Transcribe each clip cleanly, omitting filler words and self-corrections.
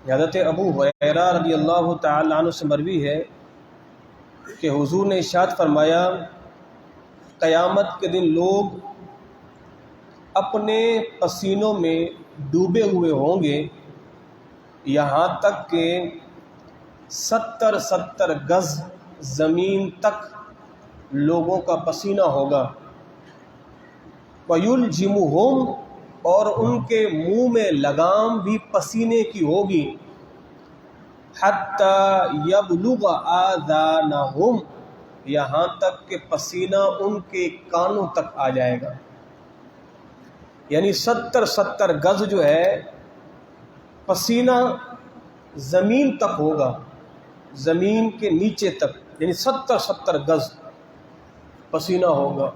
حضرت ابو ہریرہ رضی اللہ تعالی عنہ سے مروی ہے کہ حضور نے ارشاد فرمایا، قیامت کے دن لوگ اپنے پسینوں میں ڈوبے ہوئے ہوں گے، یہاں تک کہ 70 گز زمین تک لوگوں کا پسینہ ہوگا۔ وَيُلْجِمُهُمْ، اور ان کے منہ میں لگام بھی پسینے کی ہوگی، حَتَّى يَبْلُغَ آذَانَهُمْ، یہاں تک کہ پسینہ ان کے کانوں تک آ جائے گا۔ یعنی 70 گز جو ہے پسینہ زمین تک ہوگا، زمین کے نیچے تک، یعنی 70 گز پسینہ ہوگا،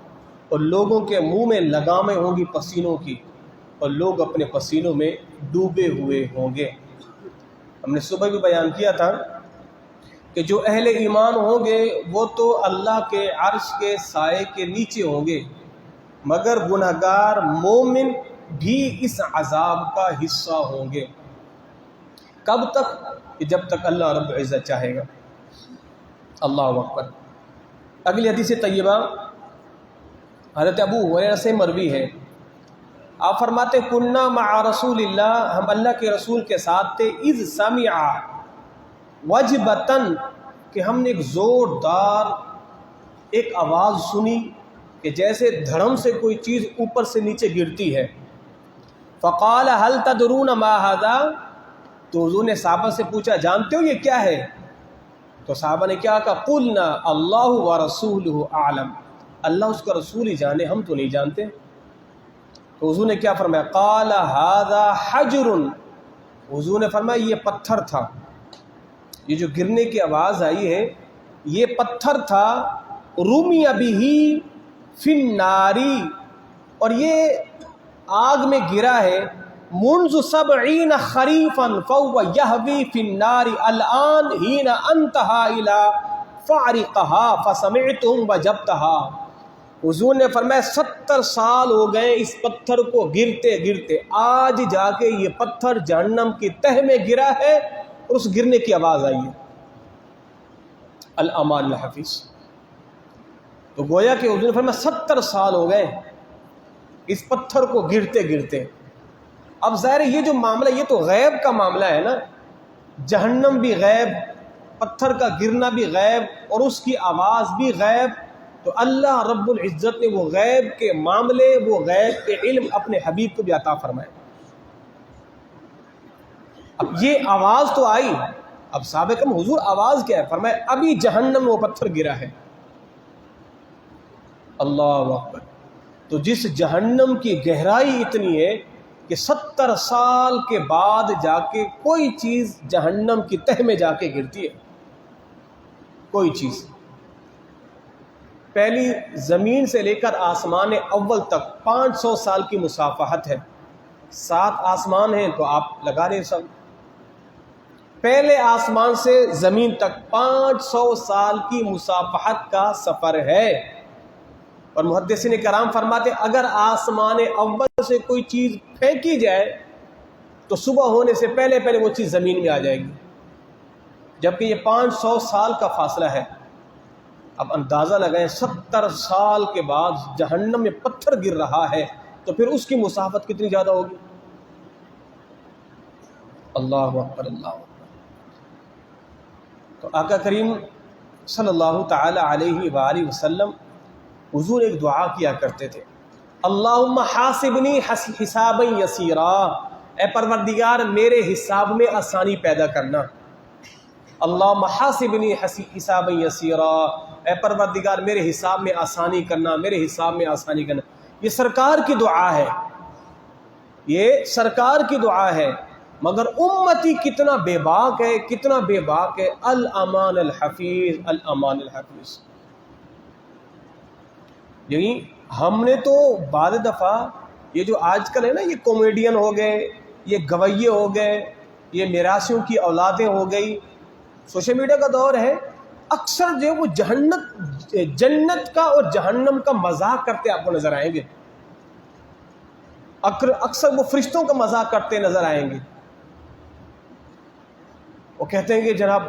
اور لوگوں کے منہ میں لگامیں ہوں گی پسینوں کی، اور لوگ اپنے پسینوں میں ڈوبے ہوئے ہوں گے۔ ہم نے صبح بھی بیان کیا تھا کہ جو اہل ایمان ہوں گے وہ تو اللہ کے عرش کے سائے کے نیچے ہوں گے، مگر گنہگار مومن بھی اس عذاب کا حصہ ہوں گے۔ کب تک؟ کہ جب تک اللہ رب العزت چاہے گا۔ اللہ اکبر۔ اگلی حدیث طیبہ حضرت ابو ہریرہ سے مروی ہے، آپ فرماتے کننا مع رسول اللہ، ہم اللہ کے رسول کے ساتھ تھے، اذ سمع وجبتن، کہ ہم نے ایک زوردار ایک آواز سنی کہ جیسے دھڑم سے کوئی چیز اوپر سے نیچے گرتی ہے۔ فقال هل تدرون ما هذا، تو حضور نے صحابہ سے پوچھا جانتے ہو یہ کیا ہے؟ تو صحابہ نے کیا کہا؟ قلنا اللہ ورسولہ اعلم، اللہ اس کا رسول ہی جانے، ہم تو نہیں جانتے۔ تو حضور نے کیا فرمایا؟ قال هذا حجر، حضور نے فرمایا یہ پتھر تھا، یہ جو گرنے کی آواز آئی ہے یہ پتھر تھا، رمی بہ فی النار، اور یہ آگ میں گرا ہے، منذ 70 خریفا فهو یہوی فی النار الآن حین انتہى الی فارقها فسمعتم وجبتها۔ حضور نے فرمایا 70 سال ہو گئے اس پتھر کو گرتے گرتے، آج جا کے یہ پتھر جہنم کی تہ میں گرا ہے اور اس گرنے کی آواز آئی ہے۔ الامان الحفیظ۔ تو گویا کہ حضور نے فرمایا 70 سال ہو گئے اس پتھر کو گرتے گرتے۔ اب ظاہر یہ جو معاملہ یہ تو غیب کا معاملہ ہے نا، جہنم بھی غیب، پتھر کا گرنا بھی غیب، اور اس کی آواز بھی غیب۔ تو اللہ رب العزت نے وہ غیب کے معاملے، وہ غیب کے علم اپنے حبیب کو بھی عطا فرمائے۔ اب یہ آواز تو آئی، اب سابقاً حضور آواز کیا ہے؟ فرمایا ابھی جہنم میں وہ پتھر گرا ہے۔ اللہ اکبر۔ تو جس جہنم کی گہرائی اتنی ہے کہ 70 سال کے بعد جا کے کوئی چیز جہنم کی تہ میں جا کے گرتی ہے، کوئی چیز۔ پہلی زمین سے لے کر آسمان اول تک 500 سال کی مسافت ہے، 7 آسمان ہیں تو آپ لگا لیں سب، پہلے آسمان سے زمین تک 500 سال کی مسافت کا سفر ہے۔ اور محدثین کرام فرماتے اگر آسمان اول سے کوئی چیز پھینکی جائے تو صبح ہونے سے پہلے پہلے وہ چیز زمین میں آ جائے گی، جبکہ یہ 500 سال کا فاصلہ ہے۔ اب اندازہ لگائیں 70 سال کے بعد جہنم میں پتھر گر رہا ہے تو پھر اس کی مسافت کتنی زیادہ ہوگی۔ اللہ اکبر، اللہ اکبر۔ تو آقا کریم صلی اللہ تعالی علیہ وآلہ وسلم حضور ایک دعا کیا کرتے تھے، اللہم حاسبنی حسابا یسیرا، اے پروردگار میرے حساب میں آسانی پیدا کرنا۔ اللہم حاسبنی حسابا یسیرا، اے پروردگار میرے حساب میں آسانی کرنا، میرے حساب میں آسانی کرنا۔ یہ سرکار کی دعا ہے، یہ سرکار کی دعا ہے، مگر امتی کتنا بے باک ہے، کتنا بے باک ہے۔ الامان الحفیظ، الامان الحفیظ۔ یعنی ہم نے تو بعض دفعہ یہ جو آج کل ہے نا، یہ کامیڈین ہو گئے، یہ گویے ہو گئے، یہ میراثیوں کی اولادیں ہو گئی، سوشل میڈیا کا دور ہے، اکثر جو وہ جنت کا اور جہنم کا مذاق کرتے آپ کو نظر آئیں گے، اکثر وہ فرشتوں کا مذاق کرتے نظر آئیں گے۔ وہ کہتے ہیں کہ جناب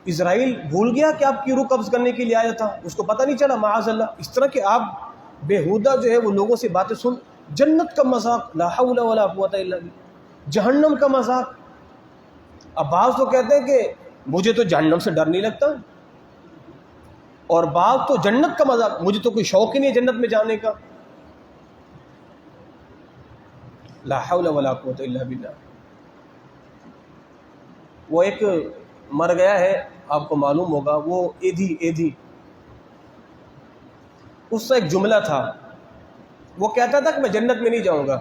اسرائیل بھول گیا کہ آپ کی روح قبض کرنے کے لیے آیا تھا، اس کو پتہ نہیں چلا، معاذ اللہ۔ اس طرح کہ آپ بیہودہ جو ہے وہ لوگوں سے باتیں سن، جنت کا مذاق، لا حول ولا قوت الا باللہ، جہنم کا مذاق۔ اب بعض تو کہتے ہیں کہ مجھے تو جہنم سے ڈر نہیں لگتا، اور بعض تو جنت کا مذاق، مجھے تو کوئی شوق ہی نہیں ہے جنت میں جانے کا۔ لا حول ولا قوت الا باللہ۔ وہ ایک مر گیا ہے، آپ کو معلوم ہوگا، وہ ایدھی، اس کا ایک جملہ تھا، وہ کہتا تھا کہ میں جنت میں نہیں جاؤں گا،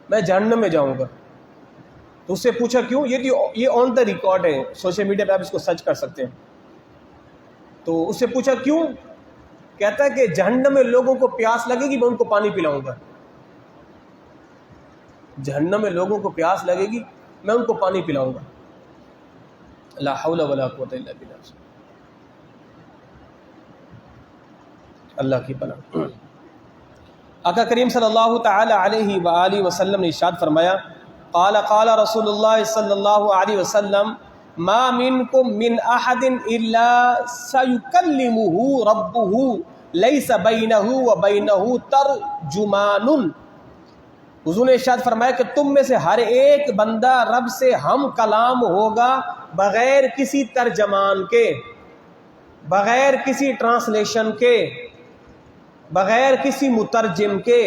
میں جہنم میں جاؤں گا۔ تو اس سے پوچھا کیوں؟ یہ آن دا ریکارڈ ہے، سوشل میڈیا پہ آپ اس کو سرچ کر سکتے ہیں۔ تو اس سے پوچھا کیوں؟ کہتا ہے کہ جہنم میں لوگوں کو پیاس لگے گی، میں ان کو پانی پلاؤں گا۔ جہنم میں لوگوں کو پیاس لگے گی، میں ان کو پانی پلاؤں گا۔ لا حول ولا قوت الا باللہ۔ اللہ کی پناہ۔ آقا کریم صلی اللہ تعالی علیہ وآلہ وسلم نے ارشاد فرمایا، قال قال رسول اللہ صلی اللہ علیہ وسلم، ما منکم من احد الا سیکلمہ ربہ لیس بینہ وبینہ ترجمان۔ حضور نے ارشاد فرمایا کہ تم میں سے ہر ایک بندہ رب سے ہم کلام ہوگا بغیر کسی ترجمان کے، بغیر کسی ٹرانسلیشن کے، بغیر کسی مترجم کے۔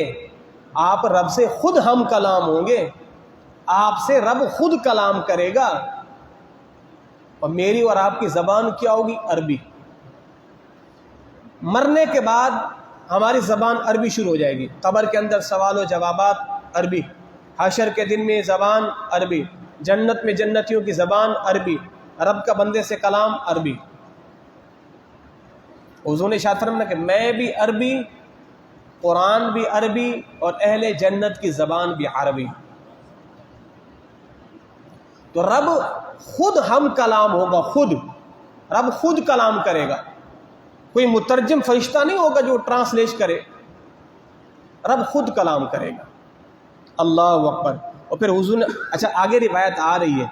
آپ رب سے خود ہم کلام ہوں گے، آپ سے رب خود کلام کرے گا۔ اور میری اور آپ کی زبان کیا ہوگی؟ عربی۔ مرنے کے بعد ہماری زبان عربی شروع ہو جائے گی، قبر کے اندر سوال و جوابات عربی، حشر کے دن میں زبان عربی، جنت میں جنتیوں کی زبان عربی، رب کا بندے سے کلام عربی۔ حضور نے ارشاد فرمایا کہ میں بھی عربی، قرآن بھی عربی، اور اہل جنت کی زبان بھی عربی۔ تو رب خود ہم کلام ہوگا، خود رب خود کلام کرے گا، کوئی مترجم فرشتہ نہیں ہوگا جو ٹرانسلیٹ کرے، رب خود کلام کرے گا۔ اللہ اکبر۔ اور پھر حضور نے، اچھا آگے روایت آ رہی ہے،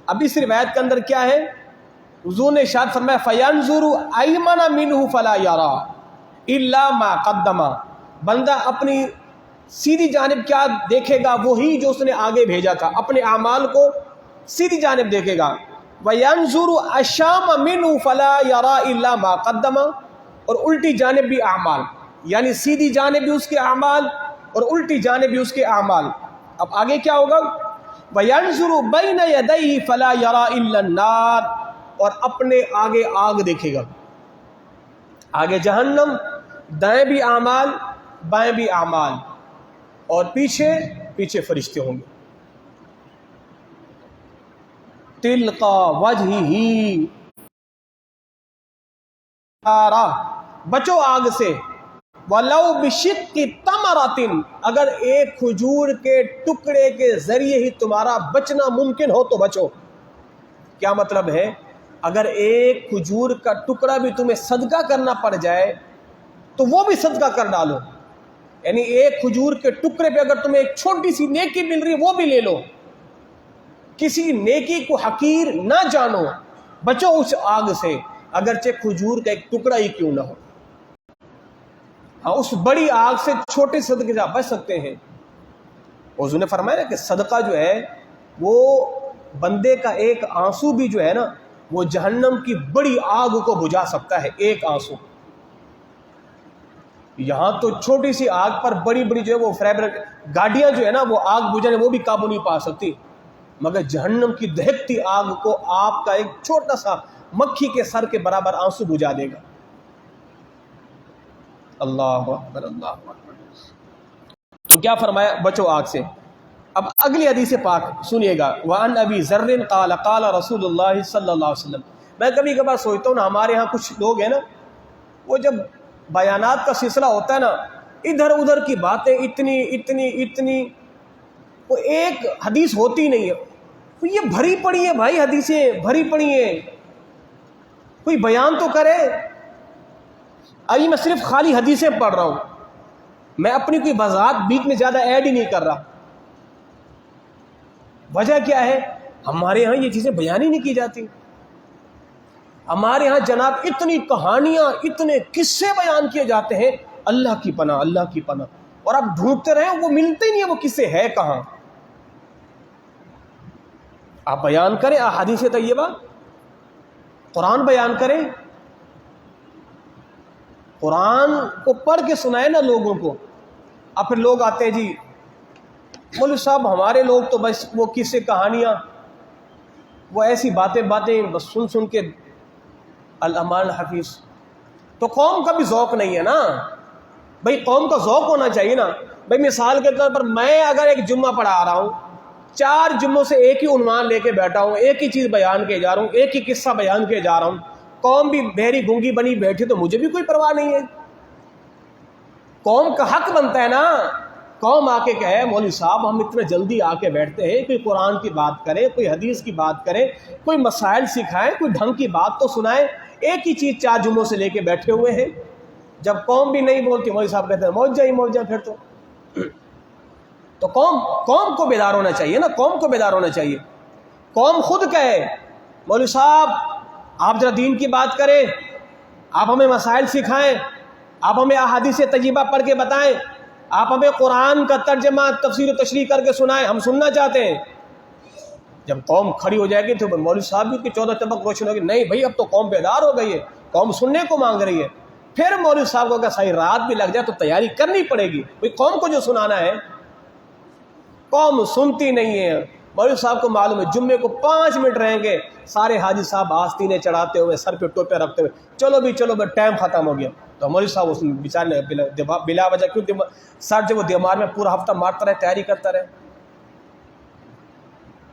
اب اس روایت کے اندر کیا ہے؟ حضور نے ارشاد فرمایا فَيَنْظُرُ أَيْمَنَ مِنْهُ فَلَا يَرَى إِلَّا مَا قَدَّمَ۔ بندہ اپنی سیدھی جانب کیا دیکھے گا؟ وہی جو اس نے آگے بھیجا تھا، اپنے اعمال کو سیدھی جانب دیکھے گا۔ وَيَنْظُرُ أَشَامَ مِنْهُ فَلَا يَرَى إِلَّا مَا قَدَّمَ، اور الٹی جانب بھی اعمال، یعنی سیدھی جانب بھی اس کے اعمال اور الٹی جانب بھی اس کے اعمال۔ اب آگے کیا ہوگا؟ وَيَنْظُرُ بَيْنَ يَدَيْهِ فَلَا يَرَى إِلَّا النَّارَ، اور اپنے آگے آگ دیکھے گا، آگے جہنم، دائیں بھی اعمال بائیں بھی اعمال، اور پیچھے فرشتے ہوں گے۔ تلقا وجہہ، بچو آگ سے، وَلَوْ بِشِقِّ تَمْرَةٍ، اگر ایک کھجور کے ٹکڑے کے ذریعے ہی تمہارا بچنا ممکن ہو تو بچو۔ کیا مطلب ہے؟ اگر ایک کھجور کا ٹکڑا بھی تمہیں صدقہ کرنا پڑ جائے تو وہ بھی صدقہ کر ڈالو، یعنی ایک کھجور کے ٹکڑے پہ اگر تمہیں ایک چھوٹی سی نیکی مل رہی وہ بھی لے لو، کسی نیکی کو حقیر نہ جانو، بچو اس آگ سے، اگرچہ کھجور کا ایک ٹکڑا ہی کیوں نہ ہو۔ ہاں، اس بڑی آگ سے چھوٹے صدقے سے آپ بچ سکتے ہیں۔ حضور نے فرمایا کہ صدقہ جو ہے وہ بندے کا ایک آنسو بھی جو ہے نا وہ جہنم کی بڑی آگ کو بجھا سکتا ہے، ایک آنسو۔ یہاں تو چھوٹی سی آگ پر بڑی بڑی جو ہے وہ گاڑیاں جو ہے نا وہ آگ بجھانے وہ بھی قابو نہیں پا سکتی، مگر جہنم کی دہکتی آگ کو آپ کا ایک چھوٹا سا مکھی کے سر کے برابر آنسو بجھا دے گا۔ اللہ اکبر، اللہ اکبر۔ تو کیا فرمایا؟ بچو آگ سے۔ اب اگلی حدیث پاک سنیے گا، وَعَنْ أَبِي ذَرٍّ قَالَ قَالَ رَسُولُ اللَّهِ صلی اللہ علیہ وسلم۔ میں کبھی کبھار سوچتا ہوں نا، ہمارے ہاں کچھ لوگ ہیں نا، وہ جب بیانات کا سلسلہ ہوتا ہے نا، ادھر ادھر کی باتیں اتنی وہ ایک حدیث ہوتی نہیں ہے، یہ بھری پڑی ہے بھائی، حدیثیں بھری پڑی ہیں، کوئی بیان تو کرے۔ ابھی میں صرف خالی حدیثیں پڑھ رہا ہوں، میں اپنی کوئی وضاحت بیچ میں زیادہ ایڈ ہی نہیں کر رہا۔ وجہ کیا ہے؟ ہمارے یہاں یہ چیزیں بیان ہی نہیں کی جاتی. ہمارے ہاں جناب اتنی کہانیاں، اتنے قصے بیان کیے جاتے ہیں، اللہ کی پناہ، اللہ کی پناہ. اور آپ ڈھونڈتے رہیں وہ ملتے ہی نہیں ہے، وہ قصے ہے کہاں. آپ بیان کریں احادیث طیبہ، قرآن بیان کریں، قرآن کو پڑھ کے سنائے نا لوگوں کو. اب پھر لوگ آتے ہیں جی مولوی صاحب ہمارے لوگ تو بس وہ قصے کہانیاں، وہ ایسی باتیں بس سن کے الامان حفیظ. تو قوم کا بھی ذوق نہیں ہے نا بھائی، قوم کا ذوق ہونا چاہیے نا بھائی. مثال کے طور پر میں اگر ایک جمعہ پڑھا رہا ہوں، 4 جمعوں سے ایک ہی عنوان لے کے بیٹھا ہوں، ایک ہی چیز بیان کیے جا رہا ہوں، ایک ہی قصہ بیان کیے جا رہا ہوں، قوم بھی بہری گونگی بنی بیٹھی تو مجھے بھی کوئی پرواہ نہیں ہے. قوم کا حق بنتا ہے نا، قوم آ کے کہے مولوی صاحب ہم اتنے جلدی آ کے بیٹھتے ہیں، کوئی قرآن کی بات کرے، کوئی حدیث کی بات کرے، کوئی مسائل سکھائیں، کوئی ڈھنگ کی بات تو سنائیں. ایک ہی چیز 4 جمعوں سے لے کے بیٹھے ہوئے ہیں. جب قوم بھی نہیں بولتی مولوی صاحب کہتے ہیں موجہ پھر تو قوم کو بیدار ہونا چاہیے نا، قوم کو بیدار ہونا چاہیے. قوم خود کہے مولوی صاحب آپ ذرا دین کی بات کریں، آپ ہمیں مسائل سکھائیں، آپ ہمیں احادیث طیبہ پڑھ کے بتائیں، آپ ہمیں قرآن کا ترجمہ تفسیر و تشریح کر کے سنائیں، ہم سننا چاہتے ہیں. جب قوم کھڑی ہو جائے گی تو مولوی صاحب بھی 14 طبق روشن ہوگی. نہیں بھائی اب تو قوم بیدار ہو گئی ہے، قوم سننے کو مانگ رہی ہے. پھر مولوی صاحب کو اگر صحیح رات بھی لگ جائے تو تیاری کرنی پڑے گی. بھائی قوم کو جو سنانا ہے، قوم سنتی نہیں ہے. مولوی صاحب کو معلوم ہے جمعے کو 5 منٹ رہیں گے، سارے حاجی صاحب آستینے چڑھاتے ہوئے، سر پہ ٹوپے رکھتے ہوئے، چلو بھی ٹائم ختم ہو گیا. تو مولوی صاحب اس بیچارے بلا وجہ کیوں سر جو وہ دماغ میں پورا ہفتہ مارتا رہے، تیاری کرتا رہے.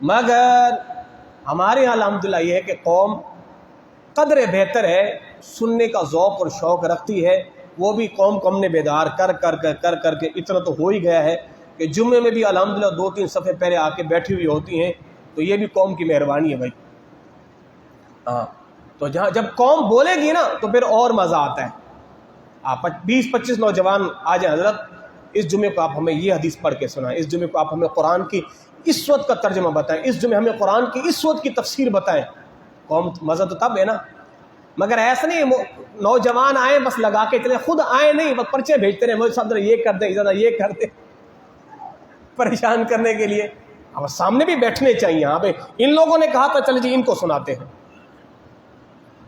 مگر ہمارے یہاں الحمدللہ یہ ہے کہ قوم قدر بہتر ہے، سننے کا ذوق اور شوق رکھتی ہے. وہ بھی قوم کو ہم نے بیدار کر کے اتنا تو ہو ہی گیا ہے کہ جمعے میں بھی الحمدللہ 2-3 صفحے پہلے آ کے بیٹھی ہوئی ہوتی ہیں. تو یہ بھی قوم کی مہربانی ہے بھائی. ہاں تو جب قوم بولے گی نا تو پھر اور مزہ آتا ہے. آپ 20-25 نوجوان آ جائیں، حضرت اس جمعے کو آپ ہمیں یہ حدیث پڑھ کے سنائیں، اس جمعے کو آپ ہمیں قرآن کی اس وقت کا ترجمہ بتائیں، اس جمعے ہمیں قرآن کی اس وقت کی تفسیر بتائیں. قوم مزہ تو تب ہے نا. مگر ایسا نہیں نوجوان آئیں بس لگا کے چلے، خود آئے نہیں بس پرچے بھیجتے رہے، مجھے صاحب یہ کر دیں، ذرا یہ کر دیں، پریشان کرنے کے لیے. اب سامنے بھی بیٹھنے چاہیے. ہاں بھائی ان لوگوں نے کہا تھا چلے جی ان کو سناتے ہیں.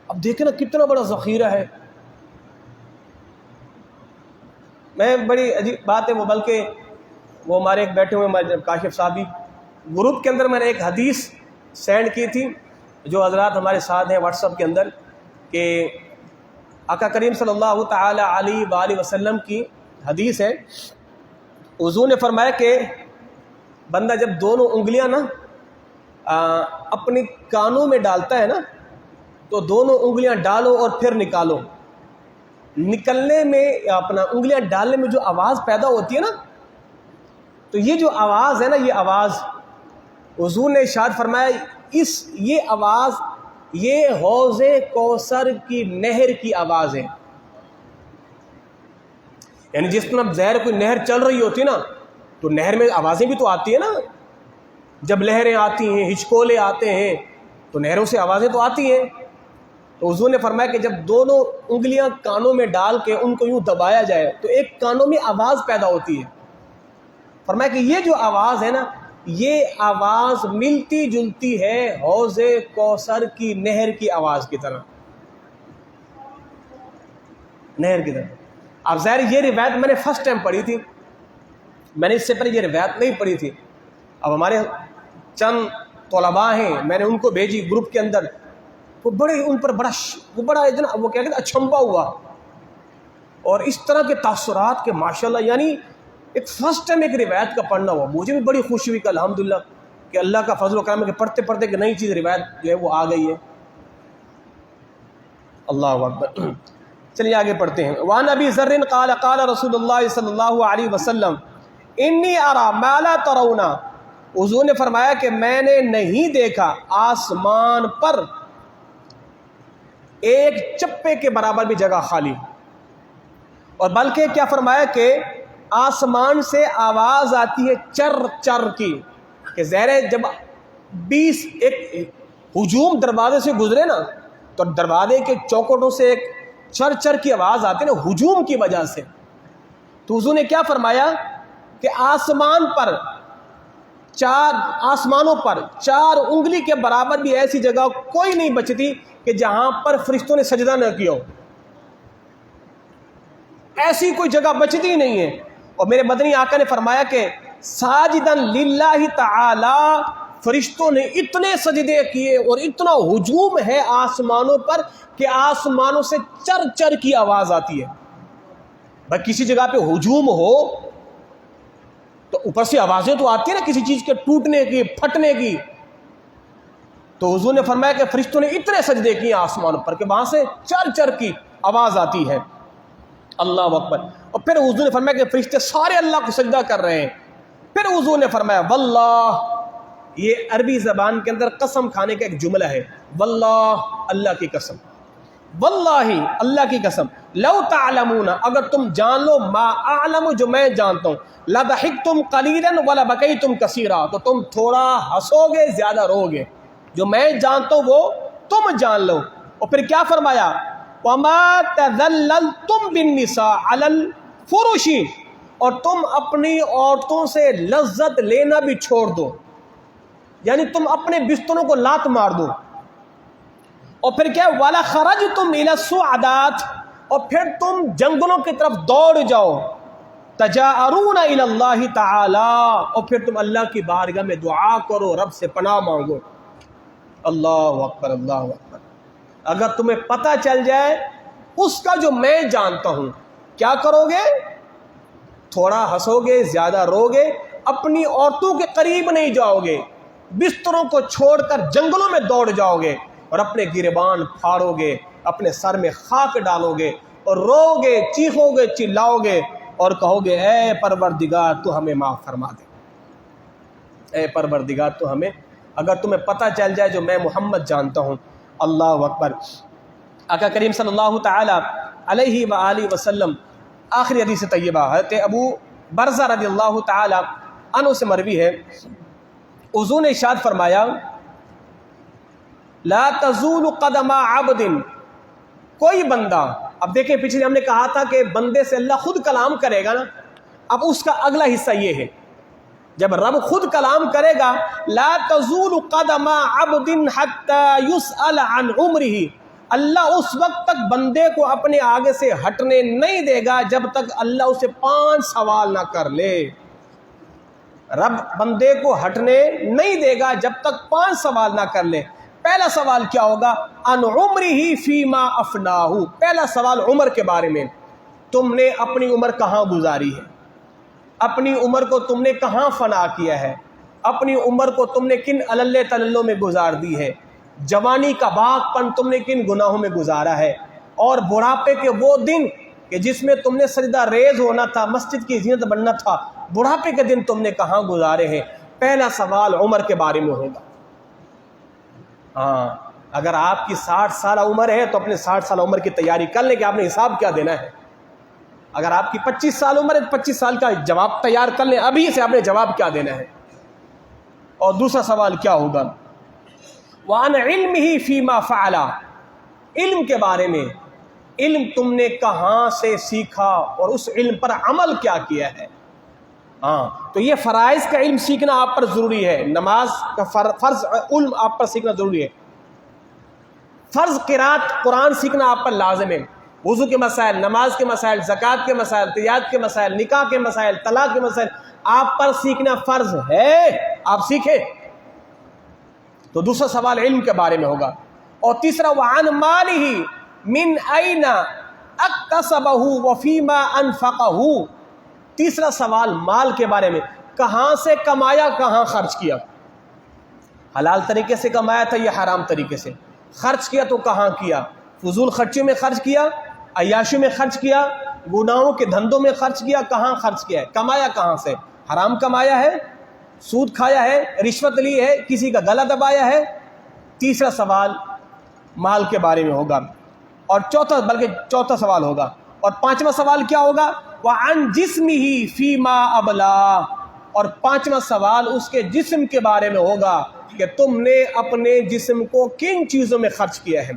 اب دیکھیں نا کتنا بڑا ذخیرہ ہے. میں بڑی عجیب بات ہے وہ، بلکہ وہ ہمارے ایک بیٹھے ہوئے کاشف صاحبی گروپ کے اندر میں نے ایک حدیث سینڈ کی تھی، جو حضرات ہمارے ساتھ ہیں واٹس ایپ کے اندر، کہ آقا کریم صلی اللہ تعالی علیہ وآلہ وسلم کی حدیث ہے. حضور نے فرمایا کہ بندہ جب دونوں انگلیاں نا اپنی کانوں میں ڈالتا ہے نا، تو دونوں انگلیاں ڈالو اور پھر نکالو. نکلنے میں اپنا انگلیاں ڈالنے میں جو آواز پیدا ہوتی ہے نا، تو یہ جو آواز ہے نا، یہ آواز حضور نے ارشاد فرمایا یہ آواز یہ حوض کوثر کی نہر کی آواز ہے. یعنی جس طرح ظاہر کوئی نہر چل رہی ہوتی ہے نا، تو نہر میں آوازیں بھی تو آتی ہیں نا. جب لہریں آتی ہیں، ہچکولے آتے ہیں، تو نہروں سے آوازیں تو آتی ہیں. تو حضور نے فرمایا کہ جب دونوں انگلیاں کانوں میں ڈال کے ان کو یوں دبایا جائے تو ایک کانوں میں آواز پیدا ہوتی ہے. فرمایا کہ یہ جو آواز ہے نا، یہ آواز ملتی جلتی ہے حوض کوثر کی نہر کی آواز کی طرح، نہر کی طرح. اب ظاہر یہ روایت میں نے فرسٹ ٹائم پڑھی تھی، میں نے اس سے پہلے یہ روایت نہیں پڑھی تھی. اب ہمارے چند طلباء ہیں، میں نے ان کو بھیجی گروپ کے اندر، وہ بڑے ان پر بڑا وہ کیا کہتے اچھمبا ہوا، اور اس طرح کے تاثرات کے ماشاءاللہ، یعنی ایک فرسٹ ٹائم ایک روایت کا پڑھنا ہوا. مجھے بھی بڑی خوشی ہوئی کہ الحمدللہ کہ اللہ کا فضل و کرم ہے کہ پڑھتے پڑھتے کہ نئی چیز روایت جو ہے وہ آ گئی ہے. اللہ اکبر. چلیے آگے پڑھتے ہیں. وعن ابی ذر قال قال رسول اللہ صلی اللہ علیہ وسلم انی ارا ما لا ترون. حضور نے فرمایا کہ میں نے نہیں دیکھا آسمان پر ایک چپے کے برابر بھی جگہ خالی، اور بلکہ کیا فرمایا کہ آسمان سے آواز آتی ہے چر چر کی. کہ زہرے جب 20 ایک ہجوم دروازے سے گزرے نا تو دروازے کے چوکھٹوں سے ایک چر چر کی آواز آتی نا ہجوم کی وجہ سے. تو حضور نے کیا فرمایا کہ آسمانوں پر 4 انگلی کے برابر بھی ایسی جگہ کوئی نہیں بچتی کہ جہاں پر فرشتوں نے سجدہ نہ کیا ہو. ایسی کوئی جگہ بچتی نہیں ہے. اور میرے مدنی آقا نے فرمایا کہ ساجدن للہ تعالی، فرشتوں نے اتنے سجدے کیے اور اتنا ہجوم ہے آسمانوں پر کہ آسمانوں سے چر چر کی آواز آتی ہے. بھائی کسی جگہ پہ ہجوم ہو تو اوپر سے آوازیں تو آتی ہیں نا کسی چیز کے ٹوٹنے کی، پھٹنے کی. تو حضور نے فرمایا کہ فرشتوں نے اتنے سجدے کیے آسمانوں پر کہ وہاں سے چر چر کی آواز آتی ہے. اللہ اکبر. اور پھر حضور نے فرمایا کہ فرشتے سارے اللہ کو سجدہ کر رہے ہیں. پھر حضور نے فرمایا واللہ، یہ عربی زبان کے اندر قسم کھانے کا ایک جملہ ہے. واللہ، اللہ کی قسم، واللہ اللہ کی قسم، لو تعلمون، اگر تم جان لو، ما اعلم، جو میں جانتا ہوں، لضحکتم قلیلا ولبکیتم کثیرا، تو تم تھوڑا ہنسو گے زیادہ رو گے. جو میں جانتا ہوں وہ تم جان لو. اور پھر کیا فرمایا وما تذللتم بالنساء علی الفرش، اور تم اپنی عورتوں سے لذت لینا بھی چھوڑ دو، یعنی تم اپنے بستروں کو لات مار دو. اور پھر کیا وَلَخَرَجْتُمْ إِلَى الصُّعَدَاتِ، اور پھر تم جنگلوں کی طرف دوڑ جاؤ. تَجَأَرُونَ إِلَى اللَّهِ تَعَالَى، اور پھر تم اللہ کی بارگاہ میں دعا کرو، رب سے پناہ مانگو. اللہ اکبر، اللہ اکبر. اگر تمہیں پتہ چل جائے اس کا جو میں جانتا ہوں، کیا کرو گے؟ تھوڑا ہنسو گے زیادہ رو گے، اپنی عورتوں کے قریب نہیں جاؤ گے، بستروں کو چھوڑ کر جنگلوں میں دوڑ جاؤ گے اور اپنے گریبان پھاڑو گے، اپنے سر میں خاک ڈالو گے اور رو گے، چیخو گے، چلاؤ گے اور کہو گے اے پروردگار تو ہمیں معاف فرما دے، اے پروردگار تو ہمیں. اگر تمہیں پتہ چل جائے جو میں محمد جانتا ہوں. اللہ اکبر. آقا کریم صلی اللہ تعالی علیہ وآلہ وسلم، آخری حدیث طیبہ حضرت ابو برزہ رضی اللہ تعالی عنہ سے مروی ہے، حضور نے ارشاد فرمایا لا تزول قدم عبد، کوئی بندہ، اب دیکھیں پیچھے ہم نے کہا تھا کہ بندے سے اللہ خود کلام کرے گا نا، اب اس کا اگلا حصہ یہ ہے جب رب خود کلام کرے گا، لا تزول قدم عبد حتی یسأل عن عمرہ، اللہ اس وقت تک بندے کو اپنے آگے سے ہٹنے نہیں دے گا جب تک اللہ اسے 5 سوال نہ کر لے. رب بندے کو ہٹنے نہیں دے گا جب تک 5 سوال نہ کر لے. پہلا سوال کیا ہوگا؟ ان عمرہ فیما افناہ، پہلا سوال عمر کے بارے میں. تم نے اپنی عمر کہاں گزاری ہے؟ اپنی عمر کو تم نے کہاں فنا کیا ہے؟ اپنی عمر کو تم نے کن علل تللوں میں گزار دی ہے؟ جوانی کا باغ پن تم نے کن گناہوں میں گزارا ہے؟ اور بڑھاپے کے وہ دن کہ جس میں تم نے سجدہ ریز ہونا تھا، مسجد کی زینت بننا تھا، بڑھاپے کے دن تم نے کہاں گزارے ہیں؟ پہلا سوال عمر کے بارے میں ہوگا. ہاں، اگر آپ کی 60 سالہ عمر ہے تو اپنے 60 سالہ عمر کی تیاری کر لیں کہ آپ نے حساب کیا دینا ہے. اگر آپ کی 25 سال عمر ہے تو 25 سال کا جواب تیار کر لیں، ابھی سے آپ نے جواب کیا دینا ہے. اور دوسرا سوال کیا ہوگا؟ وَعَنْ عِلْمِهِ فِي مَا فَعَلَ، علم کے بارے میں، علم تم نے کہاں سے سیکھا اور اس علم پر عمل کیا کیا ہے. ہاں، تو یہ فرائض کا علم سیکھنا آپ پر ضروری ہے. نماز کا فرض علم آپ پر سیکھنا ضروری ہے. فرض قرات قرآن سیکھنا آپ پر لازم ہے. وضو کے مسائل، نماز کے مسائل، زکوٰۃ کے مسائل، تجارت کے مسائل، نکاح کے مسائل، طلاق کے مسائل آپ پر سیکھنا فرض ہے، آپ سیکھیں. تو دوسرا سوال علم کے بارے میں ہوگا. اور تیسرا وعن مالہ من این اکتسبہ وفیما انفقہ، تیسرا سوال مال کے بارے میں، کہاں سے کمایا، کہاں خرچ کیا. حلال طریقے سے کمایا تھا یا حرام طریقے سے خرچ کیا، تو کہاں کیا؟ فضول خرچی میں خرچ کیا، عیاشی میں خرچ کیا، گناہوں کے دھندوں میں خرچ کیا، کہاں خرچ کیا ہے؟ کمایا کہاں سے؟ حرام کمایا ہے، سود کھایا ہے، رشوت لی ہے، کسی کا گلا دبایا ہے. تیسرا سوال مال کے بارے میں ہوگا. اور چوتھا سوال ہوگا. اور 5واں سوال کیا ہوگا؟ وعن جسمہ فیما ابلا، اور پانچواں سوال اس کے جسم کے بارے میں ہوگا کہ تم نے اپنے جسم کو کن چیزوں میں خرچ کیا ہے،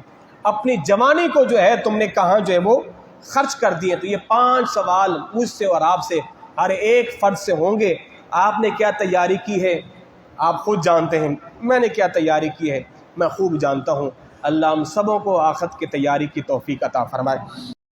اپنی جوانی کو جو ہے تم نے کہاں جو ہے وہ خرچ کر دیے۔ تو یہ 5 سوال مجھ سے اور آپ سے، ہر ایک فرد سے ہوں گے۔ آپ نے کیا تیاری کی ہے آپ خود جانتے ہیں، میں نے کیا تیاری کی ہے میں خوب جانتا ہوں۔ اللہ ہم سبوں کو آخرت کی تیاری کی توفیق عطا فرمائے۔